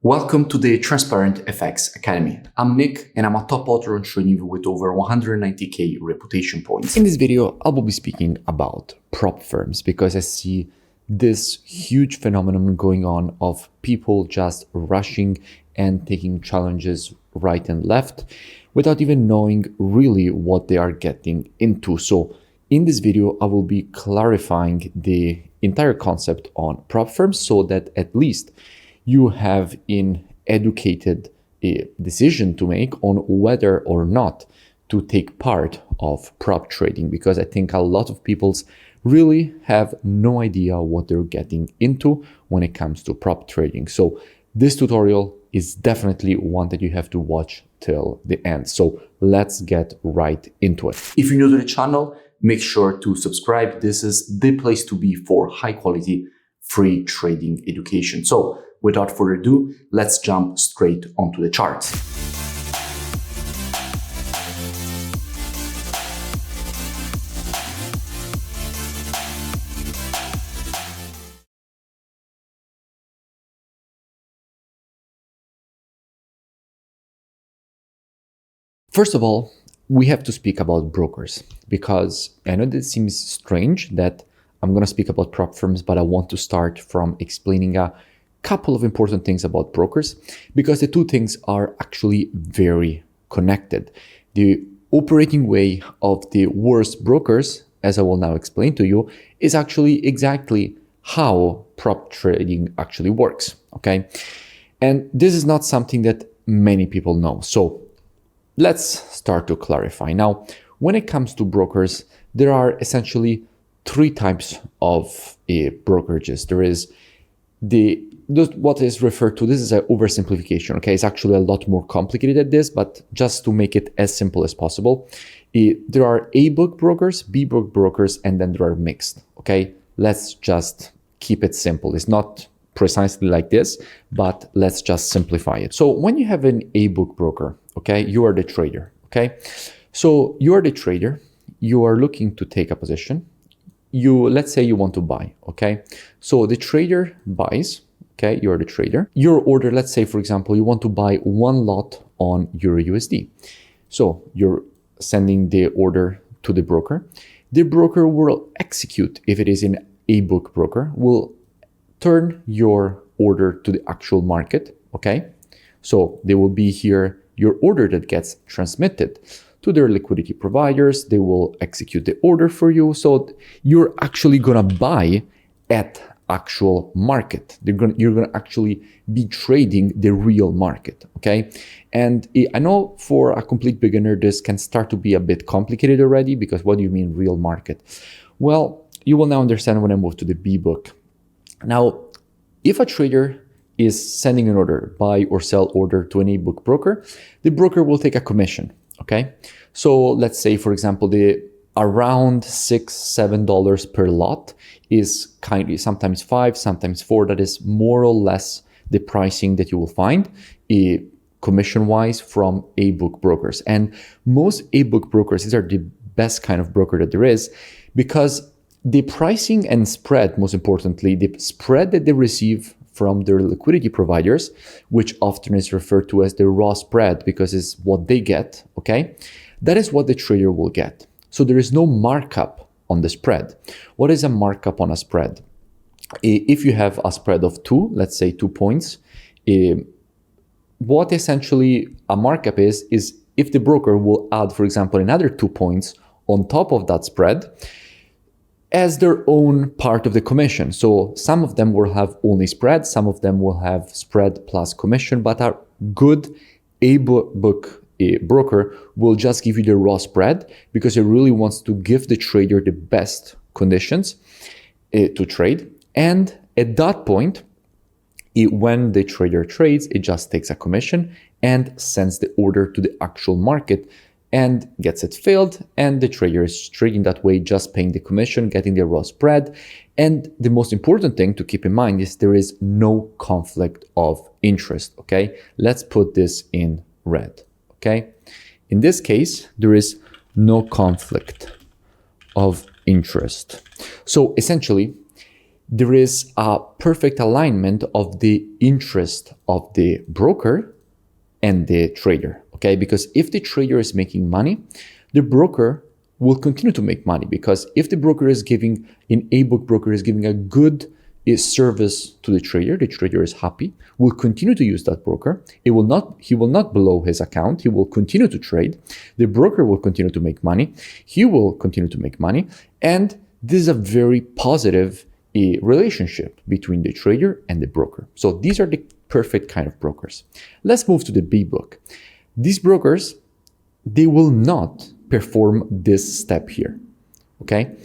Welcome to the Transparent FX Academy. I'm Nick and I'm a top author on TradingView with over 190k reputation points. In this video, I will be speaking about prop firms because I see this huge phenomenon going on of people just rushing and taking challenges right and left without even knowing really what they are getting into. So in this video, I will be clarifying the entire concept on prop firms so that at least you have an educated decision to make on whether or not to take part of prop trading, because I think a lot of people really have no idea what they're getting into when it comes to prop trading. So this tutorial is definitely one that you have to watch till the end. So let's get right into it. If you're new to the channel, make sure to subscribe. This is the place to be for high quality free trading education. So without further ado, let's jump straight onto the charts. First of all, we have to speak about brokers, because I know that seems strange that I'm going to speak about prop firms, but I want to start from explaining a couple of important things about brokers, because the two things are actually very connected. The operating way of the worst brokers, as I will now explain to you, is actually exactly how prop trading actually works, okay? And this is not something that many people know. So let's start to clarify. Now, when it comes to brokers, there are essentially three types of brokerages. There is what is referred to, this is an oversimplification, okay? It's actually a lot more complicated than this, but just to make it as simple as possible, there are A-book brokers, B-book brokers, and then there are mixed, okay? Let's just keep it simple. It's not precisely like this, but let's just simplify it. So when you have an A-book broker, okay, you are the trader, okay? So you are the trader, you are looking to take a position. Let's say you want to buy, okay? So the trader buys, okay? You're the trader. Your order, let's say, for example, you want to buy one lot on Euro USD. So you're sending the order to the broker. The broker will execute, if it is an A-book broker, will turn your order to the actual market, okay? So they will be here, your order that gets transmitted to their liquidity providers. They will execute the order for you. So you're actually gonna buy at actual market. You're gonna actually be trading the real market, okay? And I know for a complete beginner, this can start to be a bit complicated already, because what do you mean real market? Well, you will now understand when I move to the B-book. Now, if a trader is sending an order, buy or sell order to an A-book broker, the broker will take a commission, okay? So let's say, for example, the around $6-7 per lot is sometimes $5, sometimes $4. That is more or less the pricing that you will find commission-wise from A-book brokers. And most A-book brokers, these are the best kind of broker that there is, because the pricing and spread, most importantly, the spread that they receive from their liquidity providers, which often is referred to as the raw spread because it's what they get, okay? That is what the trader will get. So there is no markup on the spread. What is a markup on a spread? If you have a spread of 2, let's say 2 points, what essentially a markup is if the broker will add, for example, another 2 points on top of that spread as their own part of the commission. So some of them will have only spread, some of them will have spread plus commission, but a good A-book broker will just give you the raw spread because it really wants to give the trader the best conditions to trade. And at that point, when the trader trades, it just takes a commission and sends the order to the actual market and gets it filled, and the trader is trading that way, just paying the commission, getting the raw spread. And the most important thing to keep in mind is there is no conflict of interest, okay? Let's put this in red, okay? In this case, there is no conflict of interest. So essentially, there is a perfect alignment of the interest of the broker and the trader, okay? Because if the trader is making money, the broker will continue to make money, because if the broker is giving, an ebook broker is giving a good service to the trader is happy, will continue to use that broker. He will not blow his account. He will continue to trade. The broker will continue to make money. He will continue to make money. And this is a very positive relationship between the trader and the broker. So these are the perfect kind of brokers. Let's move to the B book. These brokers, they will not perform this step here, okay?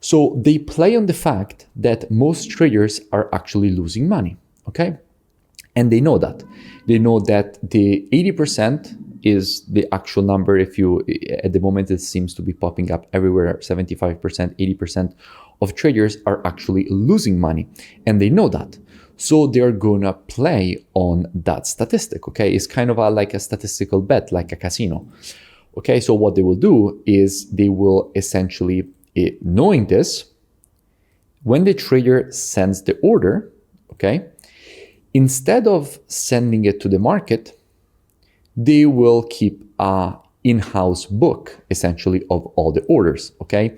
So they play on the fact that most traders are actually losing money, okay? And they know that. They know that the 80% is the actual number. If you, at the moment, it seems to be popping up everywhere, 75%, 80% of traders are actually losing money. And they know that. So they're gonna play on that statistic, okay? It's kind of like a statistical bet, like a casino. Okay, so what they will do is they will essentially, knowing this, when the trader sends the order, okay, instead of sending it to the market, they will keep a in-house book, essentially, of all the orders, okay?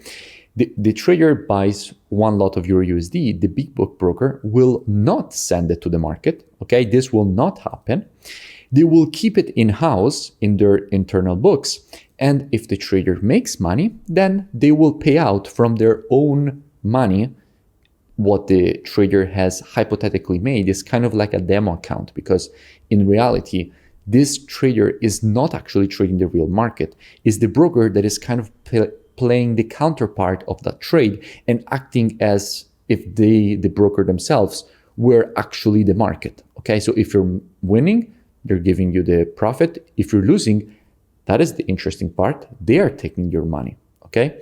The trader buys one lot of Euro USD, the big book broker will not send it to the market, okay? This will not happen. They will keep it in-house in their internal books. And if the trader makes money, then they will pay out from their own money what the trader has hypothetically made. Is kind of like a demo account, because in reality, this trader is not actually trading the real market. It's the broker that is kind of playing the counterpart of that trade and acting as if the broker themselves were actually the market. Okay, so if you're winning, they're giving you the profit. If you're losing, that is the interesting part. They are taking your money, okay?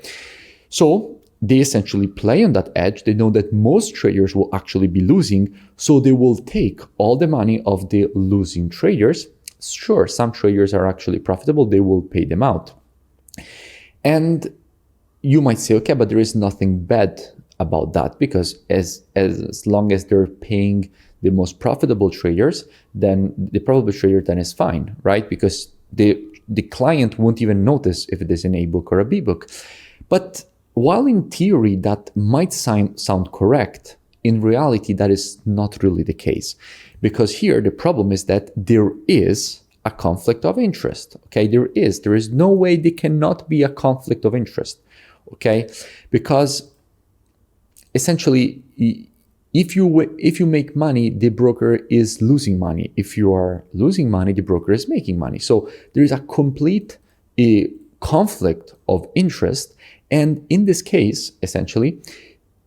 So they essentially play on that edge. They know that most traders will actually be losing, so they will take all the money of the losing traders. Sure, some traders are actually profitable. They will pay them out. And you might say, okay, but there is nothing bad about that, because as long as they're paying the most profitable traders, then the profitable trader then is fine, right? Because the client won't even notice if it is an A book or a B book. But while in theory that might sound correct, in reality that is not really the case. Because here the problem is that there is a conflict of interest, okay? There is no way there cannot be a conflict of interest, okay? Because essentially, if you make money, the broker is losing money. If you are losing money, the broker is making money. So there is a complete conflict of interest. And in this case, essentially,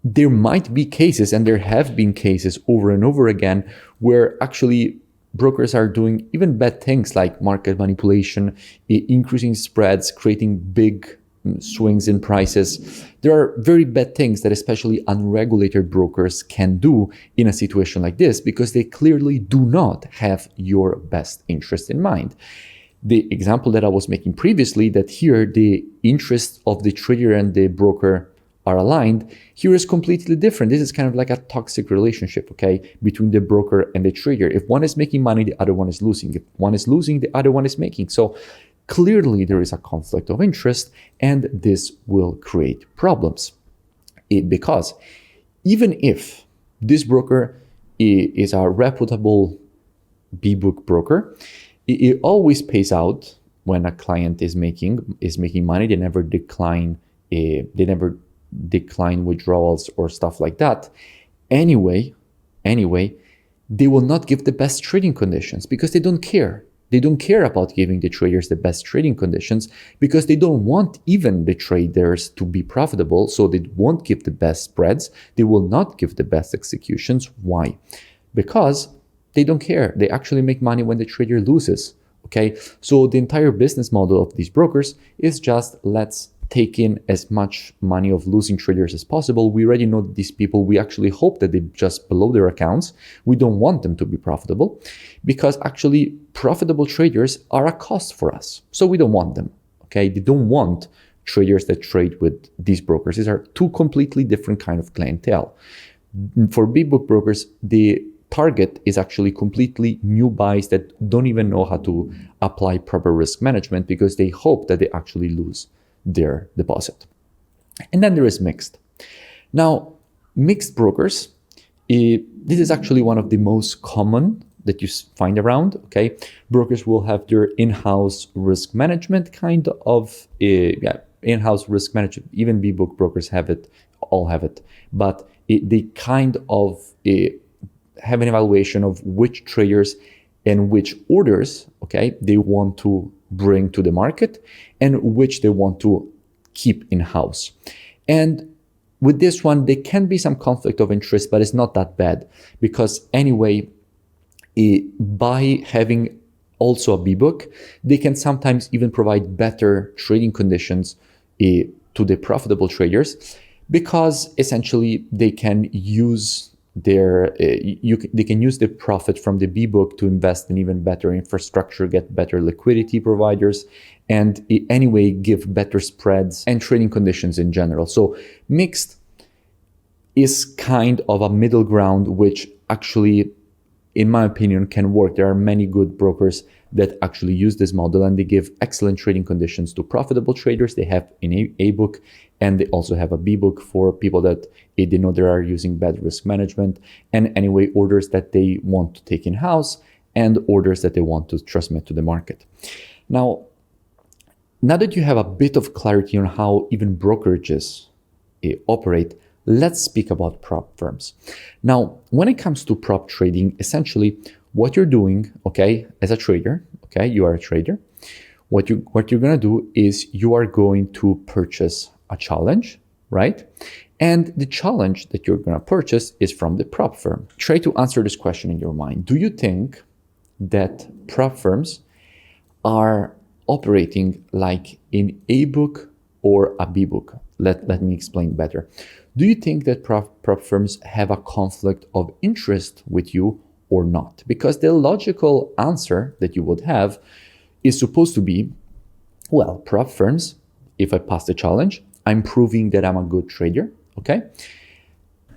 there might be cases, and there have been cases over and over again, where actually brokers are doing even bad things like market manipulation, increasing spreads, creating big swings in prices. There are very bad things that especially unregulated brokers can do in a situation like this, because they clearly do not have your best interest in mind. The example that I was making previously, that here the interests of the trader and the broker are aligned, here is completely different. This is kind of like a toxic relationship, okay, between the broker and the trader. If one is making money, the other one is losing. If one is losing, the other one is making. So clearly there is a conflict of interest, and this will create problems. Because even if this broker is a reputable B-book broker, it always pays out when a client is making money. They never decline withdrawals or stuff like that. Anyway, they will not give the best trading conditions, because they don't care. They don't care about giving the traders the best trading conditions, because they don't want even the traders to be profitable. So they won't give the best spreads. They will not give the best executions. Why? Because they don't care. They actually make money when the trader loses. Okay, so the entire business model of these brokers is just, let's take in as much money of losing traders as possible. We already know these people. We actually hope that they just blow their accounts. We don't want them to be profitable, because actually profitable traders are a cost for us. So we don't want them. Okay, they don't want traders that trade with these brokers. These are two completely different kind of clientele. For big book brokers, the target is actually completely new buys that don't even know how to apply proper risk management because they hope that they actually lose their deposit. And then there is mixed. Now, mixed brokers, this is actually one of the most common that you find around, okay? Brokers will have their in-house risk management kind of, in-house risk management. Even B-book brokers have it, all have it. But they kind of have an evaluation of which traders and which orders, okay, they want to bring to the market and which they want to keep in-house. And with this one, there can be some conflict of interest, but it's not that bad because anyway, by having also a B-book, they can sometimes even provide better trading conditions to the profitable traders because essentially they can use they can use the profit from the B-book to invest in even better infrastructure, get better liquidity providers, and anyway give better spreads and trading conditions in general. So mixed is kind of a middle ground, which actually, in my opinion, can work. There are many good brokers that actually use this model and they give excellent trading conditions to profitable traders. They have an A-book and they also have a B-book for people that they know they are using bad risk management and anyway orders that they want to take in-house and orders that they want to transmit to the market. Now that you have a bit of clarity on how even brokerages operate, let's speak about prop firms. Now, when it comes to prop trading, essentially what you're doing, okay, as a trader, okay, you are a trader. What you're gonna do is you are going to purchase a challenge, right? And the challenge that you're gonna purchase is from the prop firm. Try to answer this question in your mind. Do you think that prop firms are operating like an A-book or a B-book? Let me explain better. Do you think that prop firms have a conflict of interest with you or not? Because the logical answer that you would have is supposed to be, well, prop firms, if I pass the challenge, I'm proving that I'm a good trader, okay?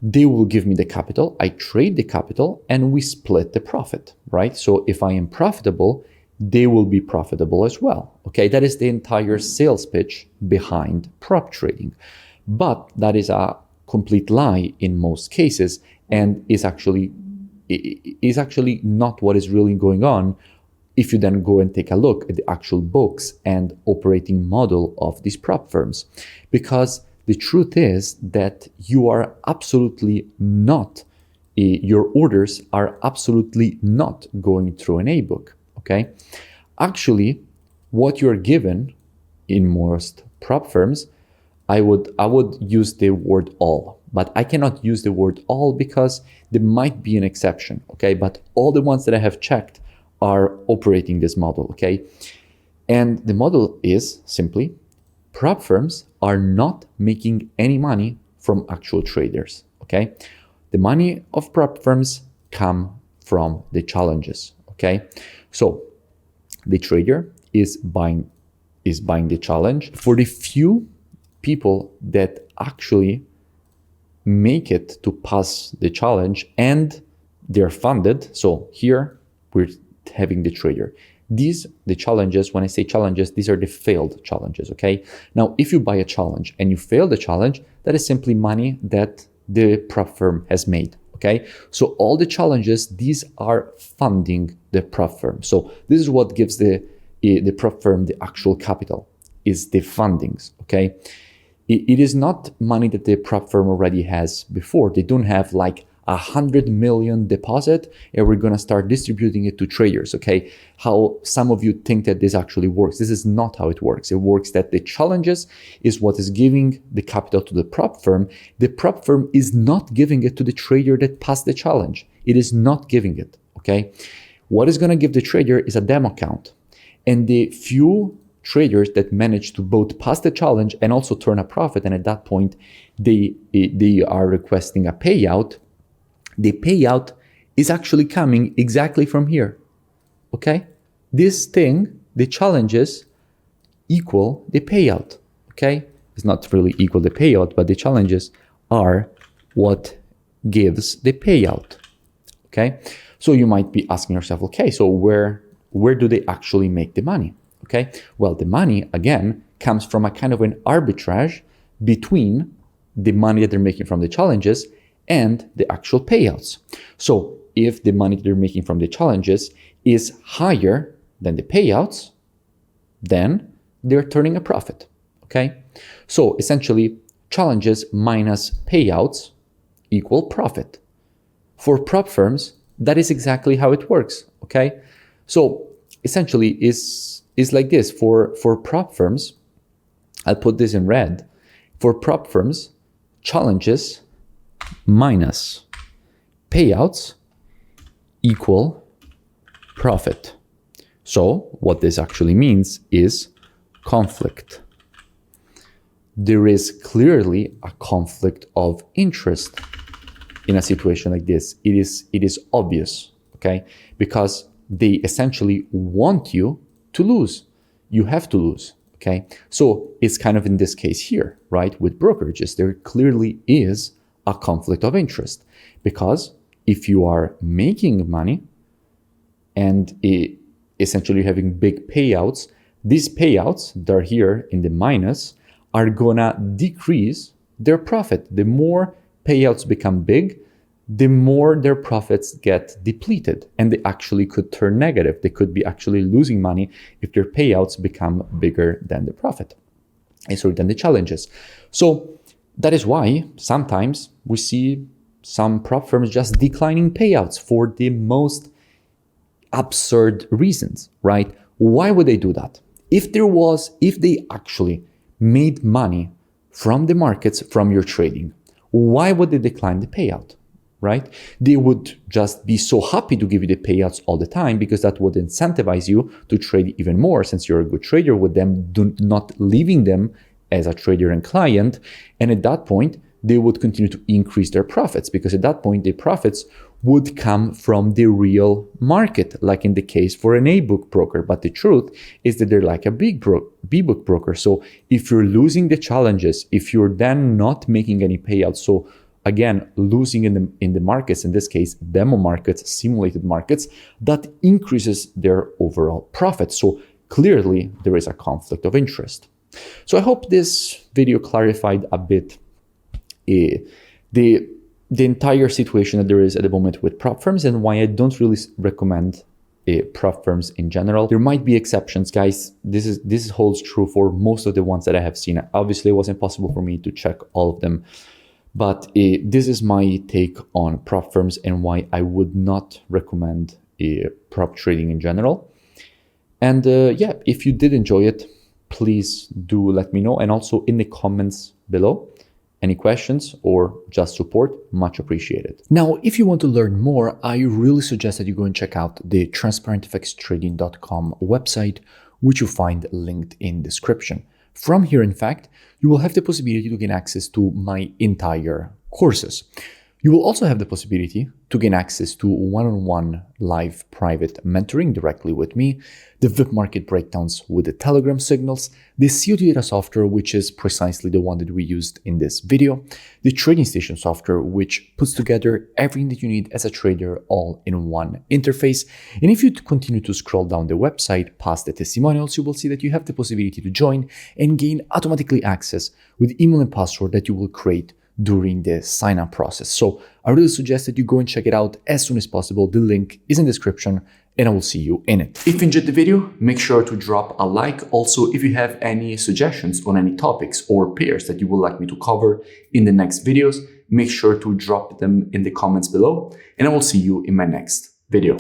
They will give me the capital, I trade the capital, and we split the profit, right? So if I am profitable, they will be profitable as well, okay? That is the entire sales pitch behind prop trading. But that is a complete lie in most cases and is actually not what is really going on if you then go and take a look at the actual books and operating model of these prop firms. Because the truth is that you are absolutely not, your orders are absolutely not going through an A-book, okay? Actually, what you're given in most prop firms, I would use the word all, but I cannot use the word all because there might be an exception, okay? But all the ones that I have checked are operating this model, okay? And the model is simply prop firms are not making any money from actual traders, okay? The money of prop firms come from the challenges, okay? So the trader is buying the challenge. For the few people that actually make it to pass the challenge and they're funded, so here we're having the trader. The challenges, when I say challenges, these are the failed challenges, okay? Now, if you buy a challenge and you fail the challenge, that is simply money that the prop firm has made, okay? So all the challenges, these are funding the prop firm. So this is what gives the prop firm the actual capital, is the fundings, okay? It is not money that the prop firm already has before. They don't have like 100 million deposit and we're gonna start distributing it to traders, okay? How some of you think that this actually works. This is not how it works. It works that the challenges is what is giving the capital to the prop firm. The prop firm is not giving it to the trader that passed the challenge. It is not giving it, okay? What is gonna give the trader is a demo account. And the few traders that manage to both pass the challenge and also turn a profit, and at that point they are requesting a payout, the payout is actually coming exactly from here, okay? This thing, the challenges equal the payout, okay? It's not really equal the payout, but the challenges are what gives the payout. Okay, so you might be asking yourself, okay, so where do they actually make the money? Okay, well, the money again comes from a kind of an arbitrage between the money that they're making from the challenges and the actual payouts. So if the money they're making from the challenges is higher than the payouts, then they're turning a profit. Okay, so essentially challenges minus payouts equal profit. For prop firms, that is exactly how it works. Okay, so essentially is like this. For prop firms, I'll put this in red. For prop firms, challenges minus payouts equal profit. So what this actually means is conflict. There is clearly a conflict of interest in a situation like this. It is obvious, okay? Because they essentially want you to lose. You have to lose, okay? So it's kind of in this case here, right? With brokerages, there clearly is a conflict of interest, because if you are making money and essentially having big payouts, these payouts that are here in the minus are gonna decrease their profit. The more payouts become big, the more their profits get depleted, and they actually could turn negative. They could be actually losing money if their payouts become bigger than the profit, and so than the challenges. So that is why sometimes we see some prop firms just declining payouts for the most absurd reasons, right? Why would they do that? If they actually made money from the markets, from your trading, why would they decline the payout, right? They would just be so happy to give you the payouts all the time, because that would incentivize you to trade even more, since you're a good trader, with them not leaving them as a trader and client. And at that point, they would continue to increase their profits, because at that point, their profits would come from the real market, like in the case for an A-book broker. But the truth is that they're like a B-book broker. So if you're losing the challenges, if you're then not making any payouts, so again, losing in the markets, in this case, demo markets, simulated markets, that increases their overall profit. So clearly there is a conflict of interest. So I hope this video clarified a bit the entire situation that there is at the moment with prop firms, and why I don't really recommend prop firms in general. There might be exceptions, guys. This holds true for most of the ones that I have seen. Obviously, it was impossible for me to check all of them, but this is my take on prop firms and why I would not recommend prop trading in general. And yeah, if you did enjoy it, please do let me know, and also in the comments below. Any questions or just support, much appreciated. Now, if you want to learn more, I really suggest that you go and check out the transparentfxtrading.com website, which you'll find linked in description. From here, in fact, you will have the possibility to gain access to my entire courses. You will also have the possibility to gain access to one-on-one live private mentoring directly with me, the VIP market breakdowns with the Telegram signals, the COD data software, which is precisely the one that we used in this video, the Trading Station software, which puts together everything that you need as a trader all in one interface. And if you continue to scroll down the website past the testimonials, you will see that you have the possibility to join and gain automatically access with email and password that you will create during the sign-up process. So I really suggest that you go and check it out as soon as possible. The link is in the description, and I will see you in it. If you enjoyed the video, make sure to drop a like. Also, if you have any suggestions on any topics or pairs that you would like me to cover in the next videos, make sure to drop them in the comments below, and I will see you in my next video.